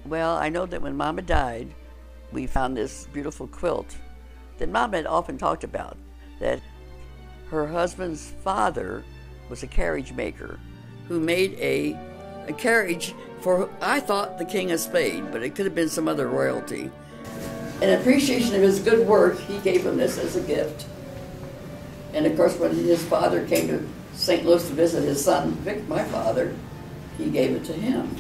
Well, I know that when Mama died, we found this beautiful quilt that Mama had often talked about, that her husband's father was a carriage maker who made a carriage for, I thought, the King of Spain, but it could have been some other royalty. In appreciation of his good work, he gave him this as a gift. And of course, when his father came to St. Louis to visit his son, Vic, my father, he gave it to him.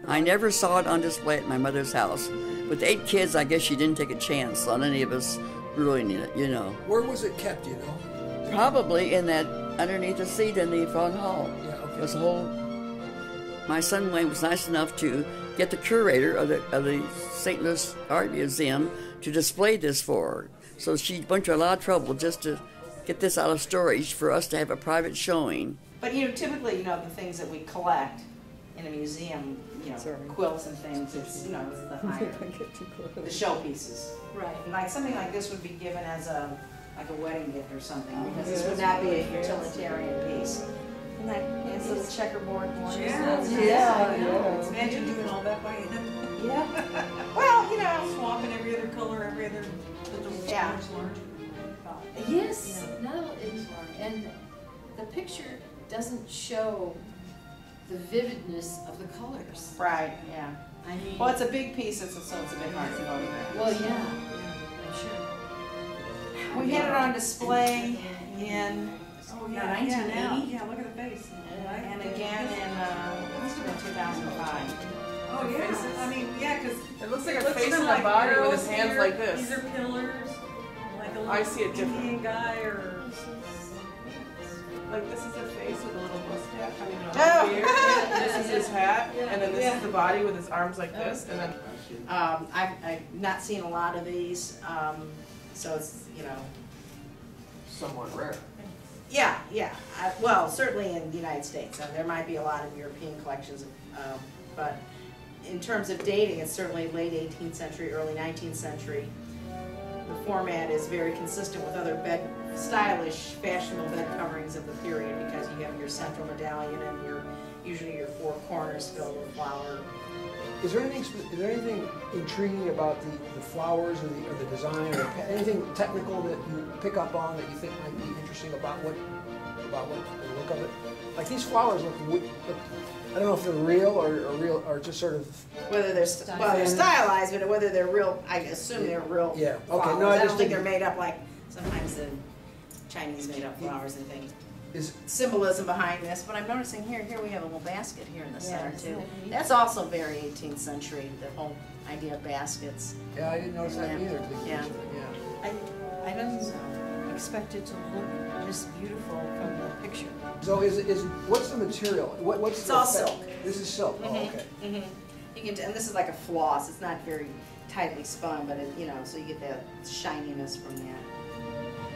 I never saw it on display at my mother's house. With 8 kids, I guess she didn't take a chance on any of us ruining it, you know. Where was it kept, you know? Probably in that, underneath the seat in the front hall. Yeah, okay. It was a whole... My son Wayne was nice enough to get the curator of the St. Louis Art Museum to display this for her. So she went to a lot of trouble just to get this out of storage for us to have a private showing. But you know, typically, you know, the things that we collect in a museum, you know, quilts and things, it's, you know, it's the higher, the showpieces. Right. Like something like this would be given as a, like a wedding gift or something, because this would not be a utilitarian piece. Isn't that nice little checkerboard one? Yeah. Imagine doing all that by hand. Yeah. Well, you know, swapping every other color, every other little yeah. large. Yes, no, and the picture doesn't show the vividness of the colors. Right, yeah. I mean, well, it's a big piece, so it's a bit hard to photograph. Well, yeah, I'm sure. We had it on display in 1980. Yeah, look at the face. And again in 2005. Oh yeah, I mean, yeah, because it looks like a face in a body with his hands like this. These are pillars. Like a I see it different. Indian guy, or like this is a face with a little mustache. I mean, Oh. beard. This is his hat, and then this is the body with his arms like this, and then. I've not seen a lot of these, so it's, you know. Somewhat rare. Yeah, yeah. Well, certainly in the United States. There might be a lot of European collections, but in terms of dating, it's certainly late 18th century, early 19th century. The format is very consistent with other stylish, fashionable bed coverings of the period, because you have your central medallion and usually your 4 corners filled with flower. Is there anything intriguing about the flowers or the design, or anything technical that you pick up on that you think might be interesting about the look of it? Like these flowers look I don't know if they're real or just sort of whether they're stylized, but whether they're real. I assume they're real. Yeah. Okay. Flowers. No, I don't think they're made up like sometimes the Chinese made up flowers and things. Is symbolism behind this, but I'm noticing here we have a little basket here in the center too. That's also very 18th century, the whole idea of baskets. Yeah, I didn't notice that either. Yeah. I didn't expect it to look this beautiful from the picture. So what's the material? What's it's all silk. This is silk. Mm-hmm. Oh, okay. Mm-hmm. You can, and this is like a floss. It's not very tightly spun, but it, you know, so you get that shininess from that.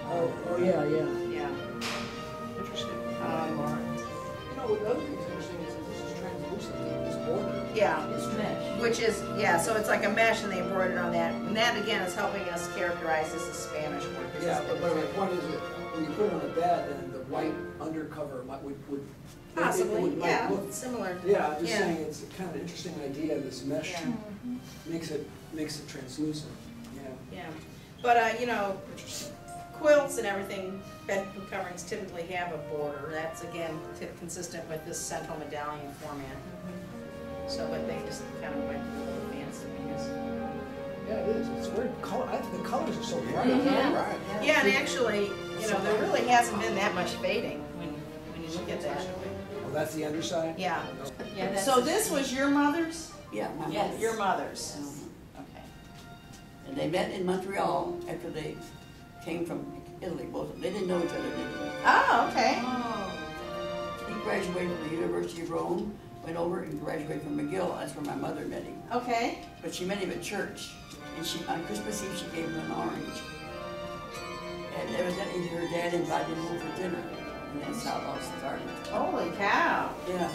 Oh yeah. Yeah. Interesting. You know, the other thing that's interesting is that this is translucent, this border. Yeah. It's mesh. Which is, yeah, so it's like a mesh and they embroidered on that. And that, again, is helping us characterize this as Spanish work. Yeah, but my point is that when you put it on a bed, then the white undercover would possibly, might look similar. Yeah, I'm just saying it's kind of an interesting idea, this mesh makes it translucent. Yeah. But, you know, quilts and everything, bed coverings typically have a border. That's, again, consistent with this central medallion format. So, but they just kind of went a little fancy, I guess. Yeah, it is. It's very color. The colors are so bright. Yeah, and actually, you know, there really hasn't been that much fading when you look at that. Well, that's the underside? Yeah. Yeah. So this was your mother's? Yeah, my Yes. mother. Your mother's. Okay. And they met in Montreal after they came from Italy, both of them. They didn't know each other, did they? Oh, okay. He graduated from the University of Rome, went over and graduated from McGill. That's where my mother met him. Okay. But she met him at church. And on Christmas Eve, she gave him an orange. And evidently her dad invited him home for dinner. And that's how it all started. Holy cow. Yeah.